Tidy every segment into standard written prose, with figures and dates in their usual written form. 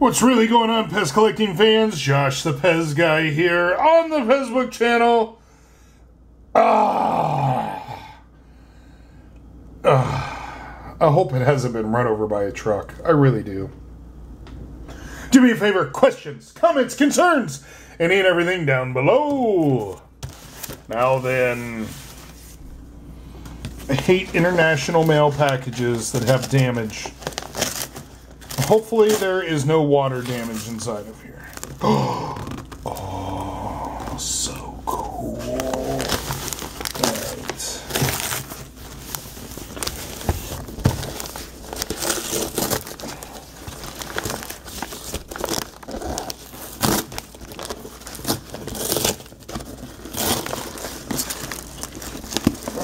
What's really going on, PEZ collecting fans? Josh the PEZ guy here on the Facebook channel. I hope it hasn't been run over by a truck. I really do. Do me a favor, questions, comments, concerns, any and everything down below. Now then, I hate international mail packages that have damage. Hopefully there is no water damage inside of here. Oh, so cool.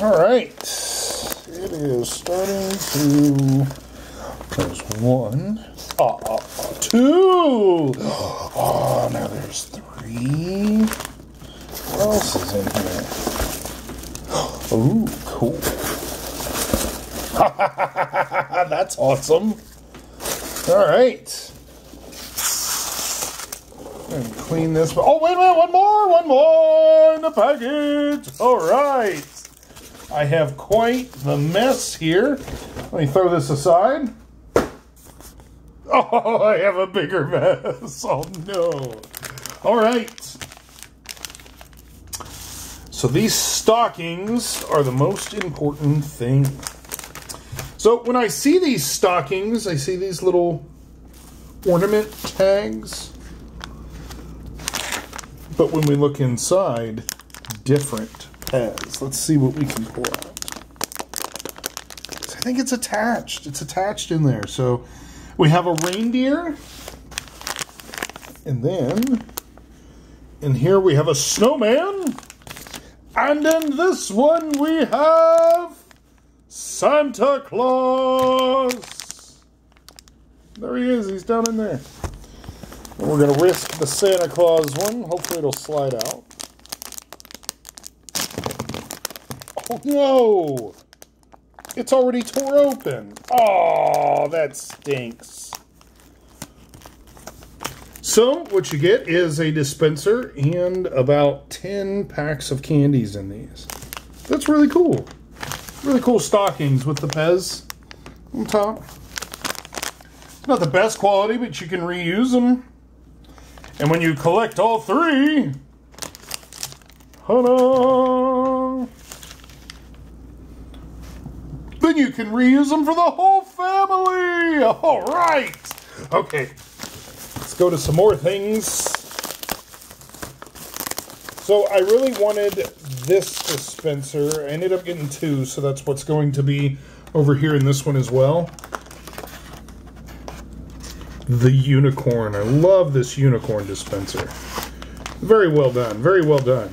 All right. It is starting to... There's one. Two. Oh, now there's three. What else is in here? Ooh, cool. That's awesome. All right. And clean this. Oh, wait a minute. One more in the package. All right. I have quite the mess here. Let me throw this aside. Oh, I have a bigger mess. Oh, no. All right. So these stockings are the most important thing. So when I see these stockings, I see these little ornament tags. But when we look inside, different PEZ. Let's see what we can pull out. I think it's attached. It's attached in there. So we have a reindeer, and then in here we have a snowman, and in this one we have Santa Claus. There he is, he's down in there. And we're going to risk the Santa Claus one. Hopefully it'll slide out. Oh no! It's already tore open. Oh, that stinks. So, what you get is a dispenser and about 10 packs of candies in these. That's really cool. Really cool stockings with the PEZ on top. It's not the best quality, but you can reuse them. And when you collect all three, ta-da! Then you can reuse them for the whole family. All right. Okay. Let's go to some more things. So I really wanted this dispenser. I ended up getting two, so that's what's going to be over here in this one as well. The unicorn. I love this unicorn dispenser. Very well done. Very well done.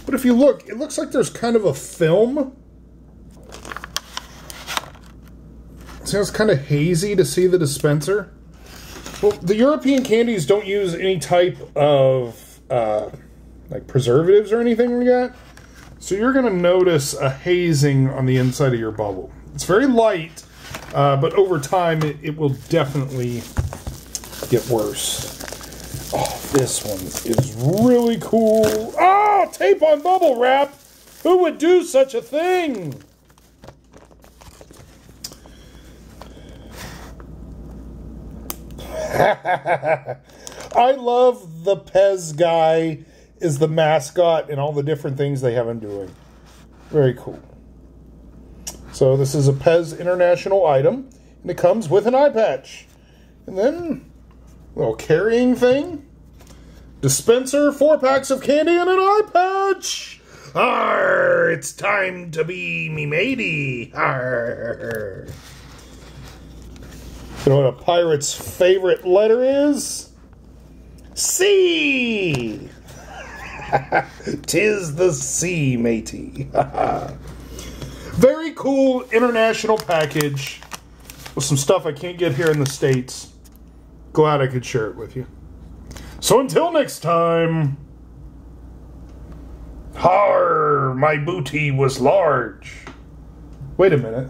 But if you look, it looks like there's kind of a film. Sounds kind of hazy to see the dispenser. Well, the European candies don't use any type of like preservatives or anything like that. So you're going to notice a hazing on the inside of your bubble. It's very light, but over time it will definitely get worse. Oh, this one is really cool. Oh, tape on bubble wrap. Who would do such a thing? I love the PEZ guy is the mascot and all the different things they have him doing. Very cool. So this is a PEZ international item, and it comes with an eye patch. And then a little carrying thing. Dispenser, 4 packs of candy, and an eye patch. Arr, it's time to be me matey. Arr. You know what a pirate's favorite letter is? C! 'Tis the C, matey. Very cool international package with some stuff I can't get here in the States. Glad I could share it with you. So until next time, har, my booty was large. Wait a minute.